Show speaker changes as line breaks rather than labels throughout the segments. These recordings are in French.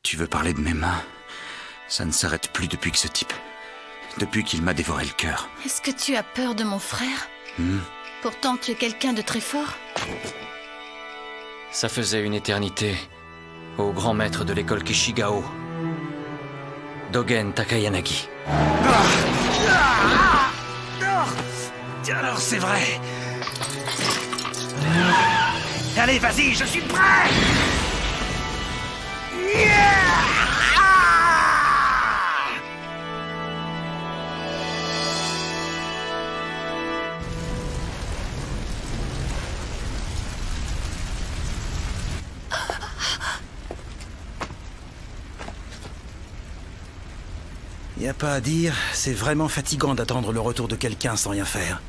Tu veux parler de mes mains? Ça ne s'arrête plus depuis que ce type... Depuis qu'il m'a dévoré le cœur.
Est-ce que tu as peur de mon frère? Pourtant, tu es quelqu'un de très fort.
Ça faisait une éternité. Au grand maître de l'école Kishigao. Dogen Takayanagi.
Alors c'est vrai. Allez, vas-y, je suis prêt.
Y a pas à dire, c'est vraiment fatigant d'attendre le retour de quelqu'un sans rien faire.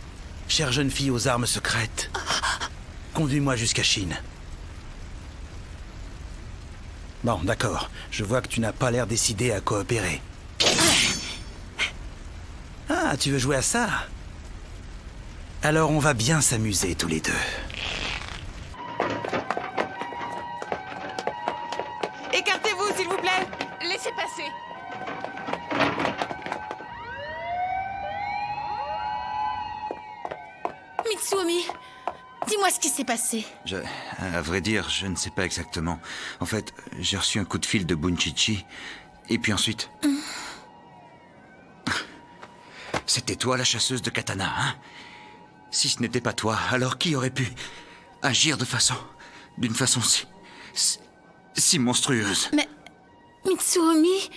Chère jeune fille aux armes secrètes, conduis-moi jusqu'à Chine. Bon, d'accord. Je vois que tu n'as pas l'air décidé à coopérer. Ah, tu veux jouer à ça? Alors on va bien s'amuser tous les deux.
Écartez-vous, s'il vous plaît.
Laissez passer. Mitsuomi, dis-moi ce qui s'est passé.
À vrai dire, je ne sais pas exactement. En fait, j'ai reçu un coup de fil de Bunchichi. Et puis ensuite... C'était toi la chasseuse de katana, hein? Si ce n'était pas toi, alors qui aurait pu agir d'une façon si monstrueuse?
Mais... Mitsuomi...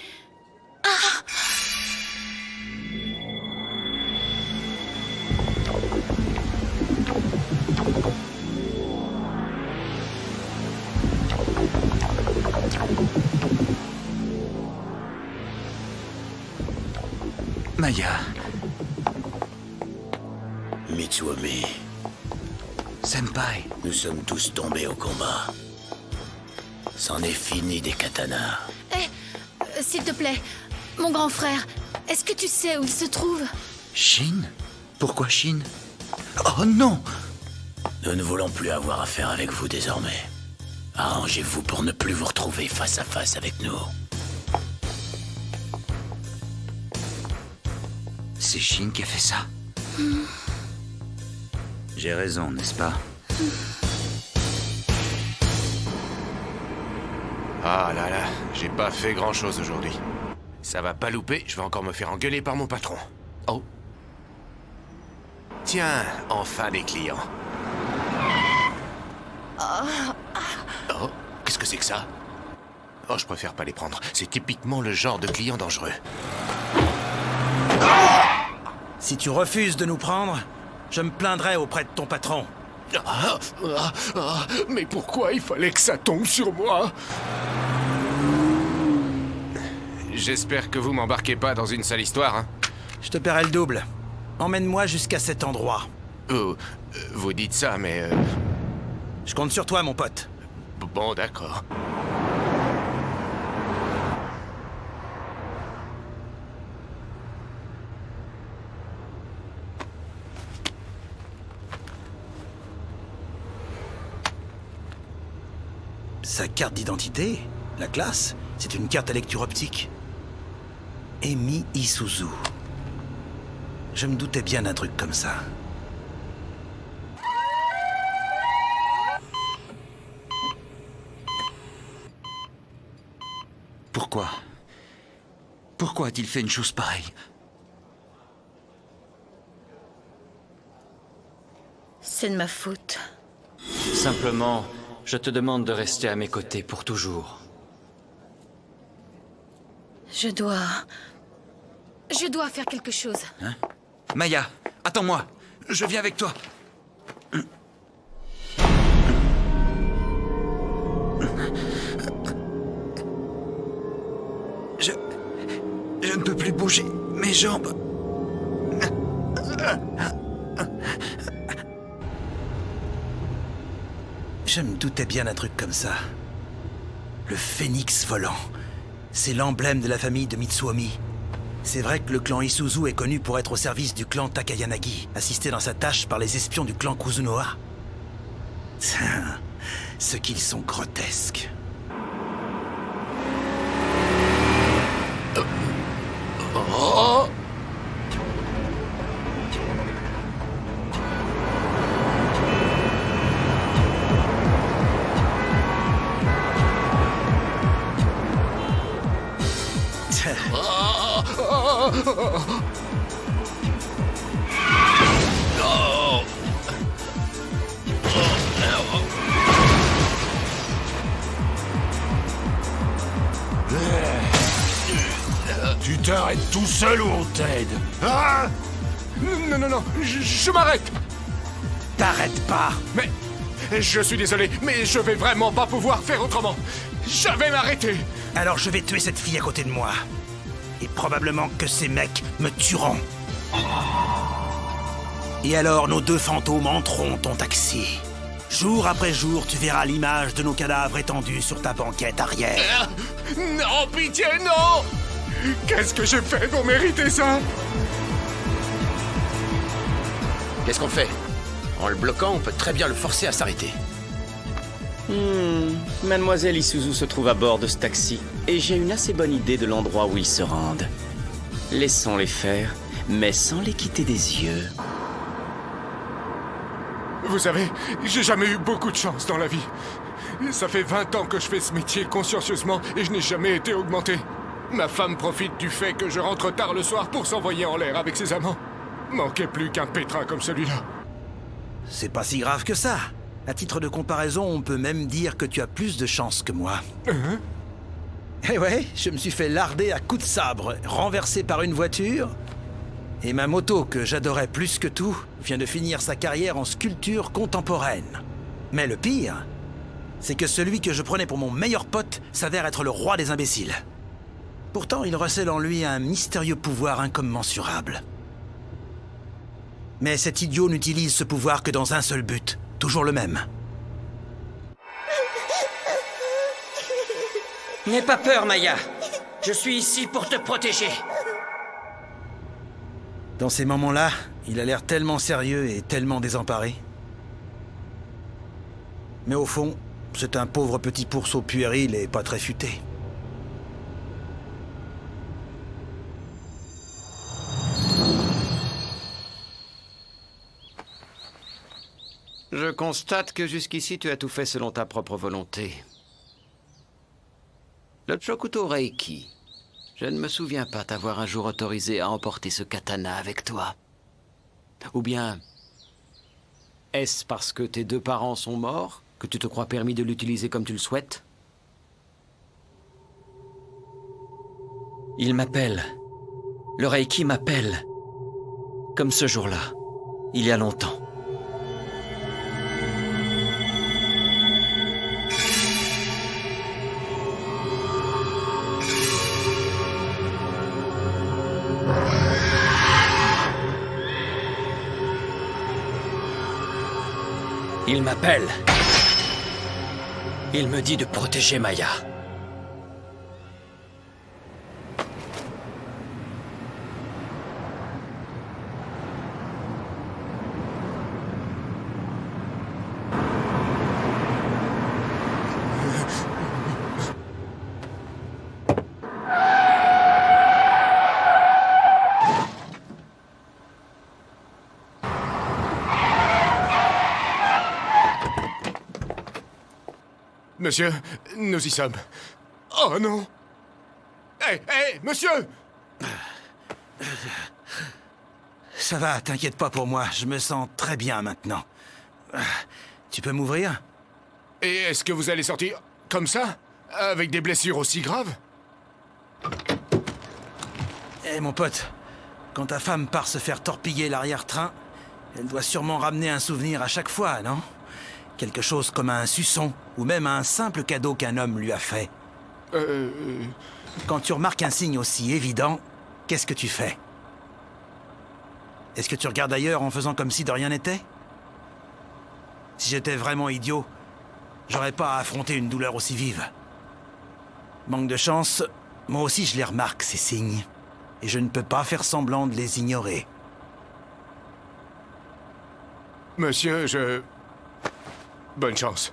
Ah!
Maya.
Mitsuomi,
Senpai.
nous sommes tous tombés au combat. C'en est fini des katanas.
S'il te plaît, mon grand frère, est-ce que tu sais où il se trouve?
Chine? Pourquoi Chine? Oh non!
Nous ne voulons plus avoir affaire avec vous désormais. Arrangez-vous pour ne plus vous retrouver face à face avec nous.
C'est Chine qui a fait ça. J'ai raison, n'est-ce pas?
Ah là là, j'ai pas fait grand-chose aujourd'hui. Ça va pas louper, je vais encore me faire engueuler par mon patron. Oh. Tiens, enfin des clients. Oh, qu'est-ce que c'est que ça? Oh, je préfère pas les prendre. C'est typiquement le genre de client dangereux.
Si tu refuses de nous prendre, je me plaindrai auprès de ton patron.
Mais pourquoi il fallait que ça tombe sur moi? J'espère que vous m'embarquez pas dans une sale histoire, hein?
Je te paierai le double. Emmène-moi jusqu'à cet endroit.
Vous dites ça, mais...
Je compte sur toi, mon pote.
Bon, d'accord.
Sa carte d'identité, la classe, c'est une carte à lecture optique. Emi Isuzu. Je me doutais bien d'un truc comme ça.
Pourquoi? Pourquoi a-t-il fait une chose pareille?
C'est de ma faute.
Simplement, je te demande de rester à mes côtés pour toujours.
Je dois faire quelque chose.
Hein? Maya, attends-moi. Je viens avec toi. ne peux plus bouger mes jambes.
Je me doutais bien d'un truc comme ça. Le phénix volant. C'est l'emblème de la famille de Mitsuomi. C'est vrai que le clan Isuzu est connu pour être au service du clan Takayanagi, assisté dans sa tâche par les espions du clan Kuzunoha. Ce qu'ils sont grotesques.
Tu t'arrêtes tout seul ou on t'aide? Ah! Non, je m'arrête!
T'arrêtes pas!
Mais je suis désolé, mais je vais vraiment pas pouvoir faire autrement. Je vais m'arrêter.
Alors je vais tuer cette fille à côté de moi. Et probablement que ces mecs me tueront. Et alors nos deux fantômes entreront ton taxi. Jour après jour, tu verras l'image de nos cadavres étendus sur ta banquette arrière.
Non, pitié, non! Qu'est-ce que j'ai fait pour mériter ça?
Qu'est-ce qu'on fait? En le bloquant, on peut très bien le forcer à s'arrêter.
Mademoiselle Isuzu se trouve à bord de ce taxi, et j'ai une assez bonne idée de l'endroit où ils se rendent. Laissons-les faire, mais sans les quitter des yeux.
Vous savez, j'ai jamais eu beaucoup de chance dans la vie. Ça fait 20 ans que je fais ce métier consciencieusement et je n'ai jamais été augmenté. Ma femme profite du fait que je rentre tard le soir pour s'envoyer en l'air avec ses amants. Manquait plus qu'un pétrin comme celui-là.
C'est pas si grave que ça. À titre de comparaison, on peut même dire que tu as plus de chance que moi. Eh ouais, je me suis fait larder à coups de sabre, renversé par une voiture. Et ma moto, que j'adorais plus que tout, vient de finir sa carrière en sculpture contemporaine. Mais le pire, c'est que celui que je prenais pour mon meilleur pote s'avère être le roi des imbéciles. Pourtant, il recèle en lui un mystérieux pouvoir incommensurable. Mais cet idiot n'utilise ce pouvoir que dans un seul but, toujours le même.
N'aie pas peur, Maya. Je suis ici pour te protéger.
Dans ces moments-là, il a l'air tellement sérieux et tellement désemparé. Mais au fond, c'est un pauvre petit pourceau puéril et pas très futé.
Je constate que jusqu'ici tu as tout fait selon ta propre volonté. Le Chokuto Reiki. Je ne me souviens pas t'avoir un jour autorisé à emporter ce katana avec toi. Ou bien, est-ce parce que tes deux parents sont morts que tu te crois permis de l'utiliser comme tu le souhaites?
Il m'appelle. Le Reiki m'appelle. Comme ce jour-là, il y a longtemps. Il m'appelle. Il me dit de protéger Maya.
Monsieur, nous y sommes. Oh non! Hé, monsieur!
Ça va, t'inquiète pas pour moi, je me sens très bien maintenant. Tu peux m'ouvrir?
Et est-ce que vous allez sortir comme ça? Avec des blessures aussi graves?
Eh mon pote, quand ta femme part se faire torpiller l'arrière-train, elle doit sûrement ramener un souvenir à chaque fois, non? Quelque chose comme un suçon, ou même un simple cadeau qu'un homme lui a fait. Quand tu remarques un signe aussi évident, qu'est-ce que tu fais? Est-ce que tu regardes ailleurs en faisant comme si de rien n'était? Si j'étais vraiment idiot, j'aurais pas à affronter une douleur aussi vive. Manque de chance, moi aussi je les remarque, ces signes. Et je ne peux pas faire semblant de les ignorer.
Monsieur, je... Bonne chance.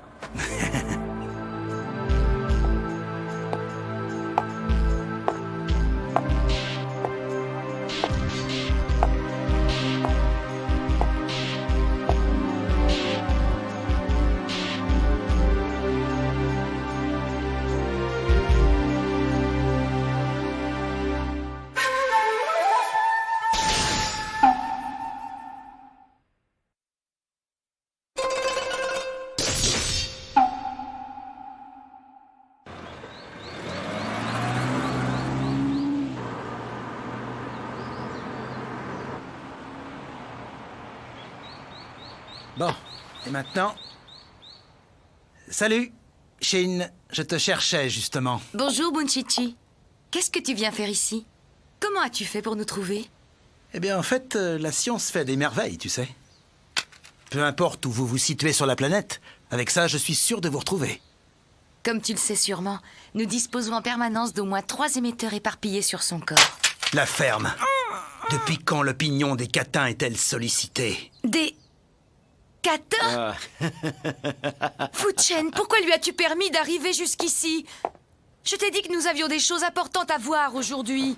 Bon, et maintenant... Salut, Shin, je te cherchais justement.
Bonjour, Bunchichi. Qu'est-ce que tu viens faire ici? Comment as-tu fait pour nous trouver?
Eh bien, en fait, la science fait des merveilles, tu sais. Peu importe où vous vous situez sur la planète, avec ça, je suis sûr de vous retrouver.
Comme tu le sais sûrement, nous disposons en permanence d'au moins 3 émetteurs éparpillés sur son corps.
La ferme. Depuis quand l'opinion des catins est-elle sollicitée?
Des... catins? Fu-Chen, pourquoi lui as-tu permis d'arriver jusqu'ici? Je t'ai dit que nous avions des choses importantes à voir aujourd'hui.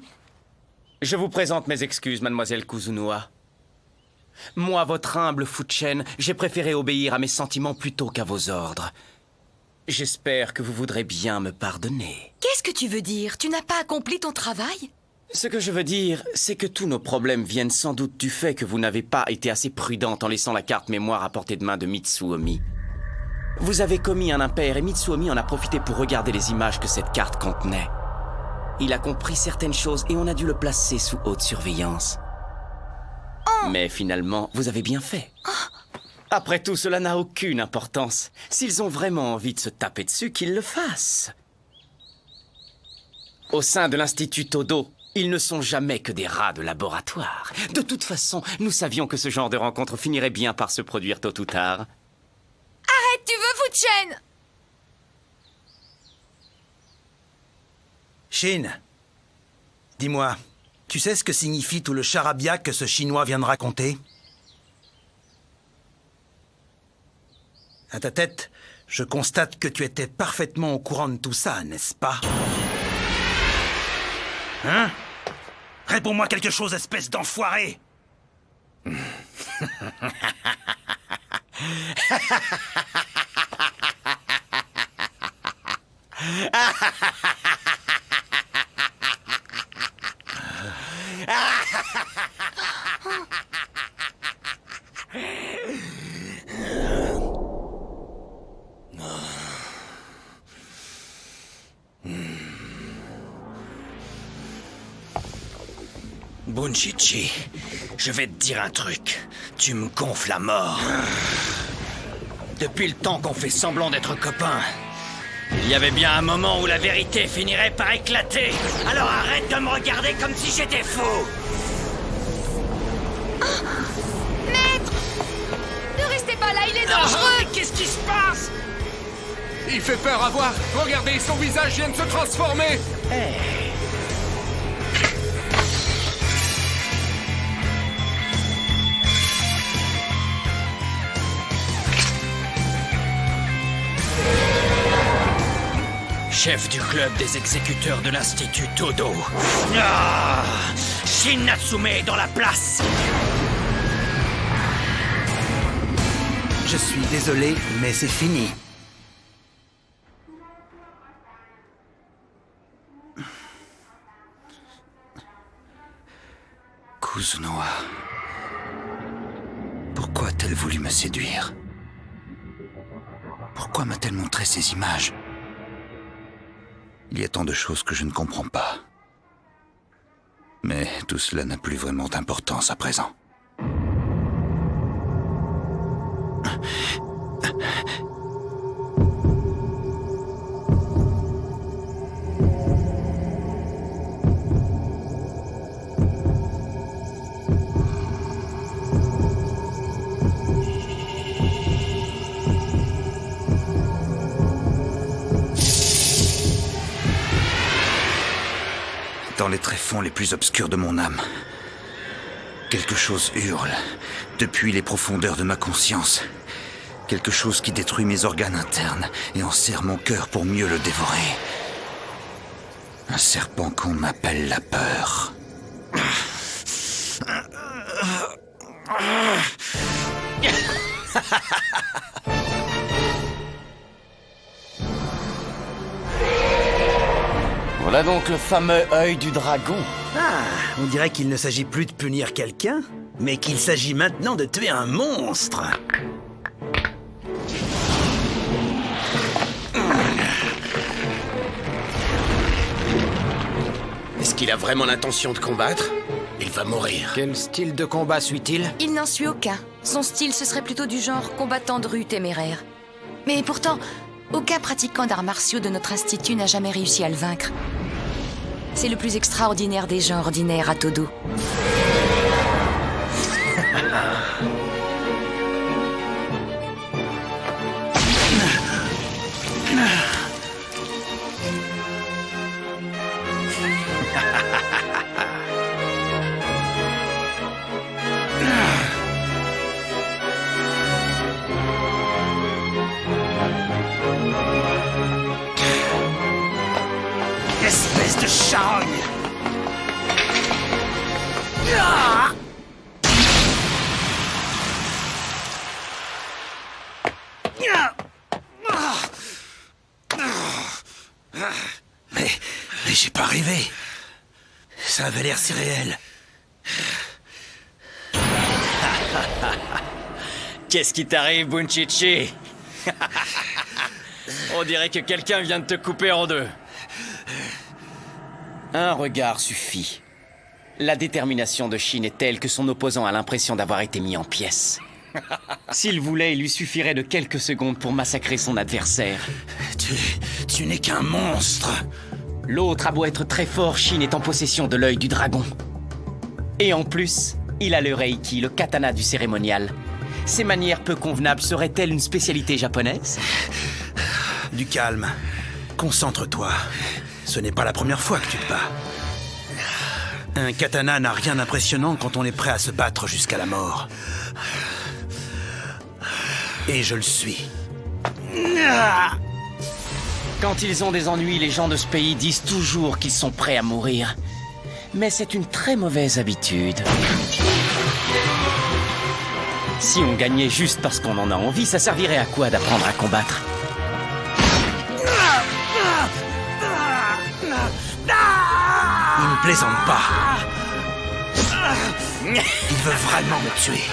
Je vous présente mes excuses, mademoiselle Kuzunoa. Moi, votre humble Fu-Chen, j'ai préféré obéir à mes sentiments plutôt qu'à vos ordres. J'espère que vous voudrez bien me pardonner.
Qu'est-ce que tu veux dire? Tu n'as pas accompli ton travail?
Ce que je veux dire, c'est que tous nos problèmes viennent sans doute du fait que vous n'avez pas été assez prudente en laissant la carte mémoire à portée de main de Mitsuomi. Vous avez commis un impair et Mitsuomi en a profité pour regarder les images que cette carte contenait. Il a compris certaines choses et on a dû le placer sous haute surveillance. Mais finalement, vous avez bien fait. Après tout, cela n'a aucune importance. S'ils ont vraiment envie de se taper dessus, qu'ils le fassent. Au sein de l'Institut Todo, ils ne sont jamais que des rats de laboratoire. De toute façon, nous savions que ce genre de rencontre finirait bien par se produire tôt ou tard.
Arrête, tu veux, Fu-Chen?
Shin, dis-moi, tu sais ce que signifie tout le charabia que ce Chinois vient de raconter? À ta tête, je constate que tu étais parfaitement au courant de tout ça, n'est-ce pas? Hein? Réponds-moi quelque chose, espèce d'enfoiré!
Bunchichi, je vais te dire un truc. Tu me gonfles à mort. Depuis le temps qu'on fait semblant d'être copains, il y avait bien un moment où la vérité finirait par éclater. Alors arrête de me regarder comme si j'étais fou.
Maître! Ne restez pas là, il est dangereux!
Mais qu'est-ce qui se passe?
Il fait peur à voir. Regardez, son visage vient de se transformer.
Chef du club des exécuteurs de l'Institut Todo. Ah, Shin Natsume est dans la place.
Je suis désolé, mais c'est fini.
Kuzunoa. Pourquoi a-t-elle voulu me séduire? Pourquoi m'a-t-elle montré ces images? Il y a tant de choses que je ne comprends pas. Mais tout cela n'a plus vraiment d'importance à présent. Dans les tréfonds les plus obscurs de mon âme, quelque chose hurle depuis les profondeurs de ma conscience. Quelque chose qui détruit mes organes internes et enserre mon cœur pour mieux le dévorer. Un serpent qu'on appelle la peur.
Voilà donc le fameux œil du dragon.
Ah, on dirait qu'il ne s'agit plus de punir quelqu'un, mais qu'il s'agit maintenant de tuer un monstre.
Est-ce qu'il a vraiment l'intention de combattre? Il va mourir. Quel style de combat suit-il?
Il n'en suit aucun. Son style, ce serait plutôt du genre combattant de rue téméraire. Mais pourtant, aucun pratiquant d'arts martiaux de notre institut n'a jamais réussi à le vaincre. C'est le plus extraordinaire des gens ordinaires à Todo.
Espèce de charogne! Mais j'ai pas rêvé. Ça avait l'air si réel.
Qu'est-ce qui t'arrive, Bunchichi? On dirait que quelqu'un vient de te couper en deux.
Un regard suffit. La détermination de Shin est telle que son opposant a l'impression d'avoir été mis en pièces. S'il voulait, il lui suffirait de quelques secondes pour massacrer son adversaire.
Tu n'es qu'un monstre.
L'autre a beau être très fort, Shin est en possession de l'œil du dragon. Et en plus, il a le reiki, le katana du cérémonial. Ses manières peu convenables seraient-elles une spécialité japonaise?
Du calme. Concentre-toi. Ce n'est pas la première fois que tu te bats. Un katana n'a rien d'impressionnant quand on est prêt à se battre jusqu'à la mort. Et je le suis.
Quand ils ont des ennuis, les gens de ce pays disent toujours qu'ils sont prêts à mourir. Mais c'est une très mauvaise habitude. Si on gagnait juste parce qu'on en a envie, ça servirait à quoi d'apprendre à combattre?
Il ne plaisante pas. Il veut vraiment me tuer.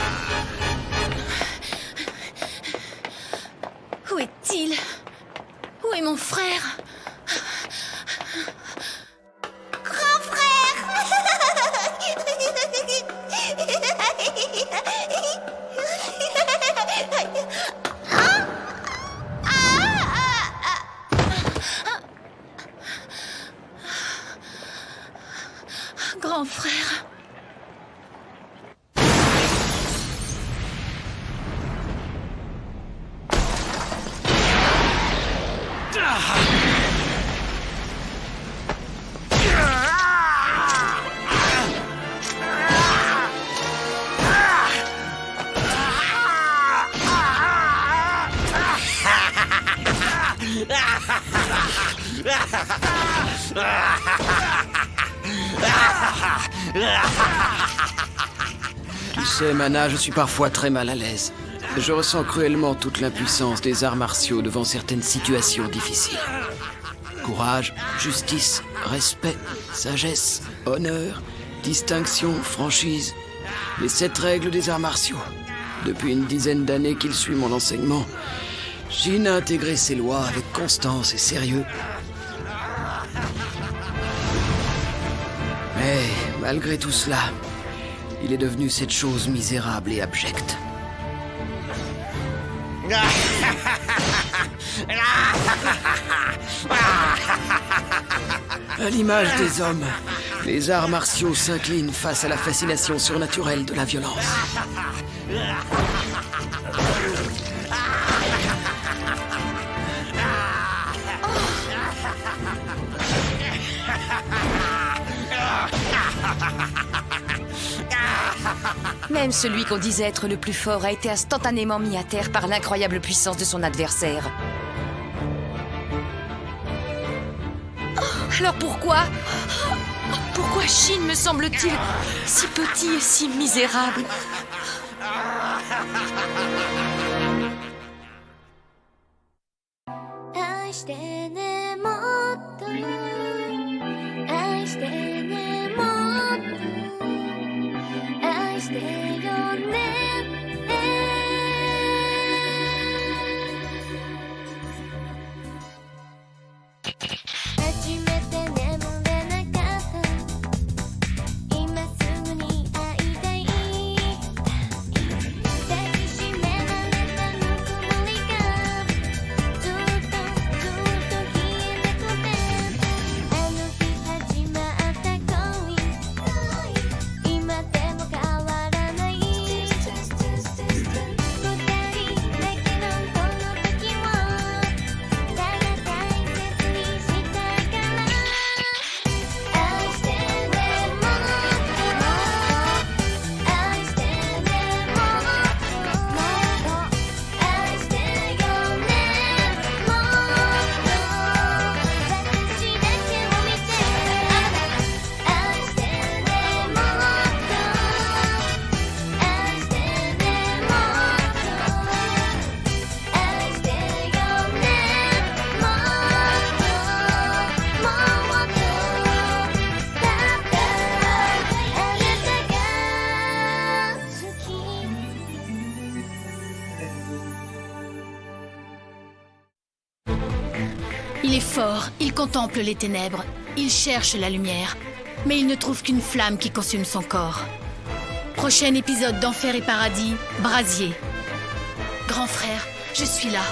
Où est-il? Où est mon frère?
Grand frère!
Grand frère.
Tu sais, Mana, je suis parfois très mal à l'aise. Je ressens cruellement toute l'impuissance des arts martiaux devant certaines situations difficiles. Courage, justice, respect, sagesse, honneur, distinction, franchise. Les 7 règles des arts martiaux. Depuis une dizaine d'années qu'il suit mon enseignement, Shin a intégré ces lois avec constance et sérieux. Mais malgré tout cela, il est devenu cette chose misérable et abjecte. À l'image des hommes, les arts martiaux s'inclinent face à la fascination surnaturelle de la violence.
Même celui qu'on disait être le plus fort a été instantanément mis à terre par l'incroyable puissance de son adversaire. Alors pourquoi Shin me semble-t-il si petit et si misérable?
Il est fort, il contemple les ténèbres, il cherche la lumière, mais il ne trouve qu'une flamme qui consume son corps. Prochain épisode d'Enfer et Paradis, Brasier. Grand frère, je suis là.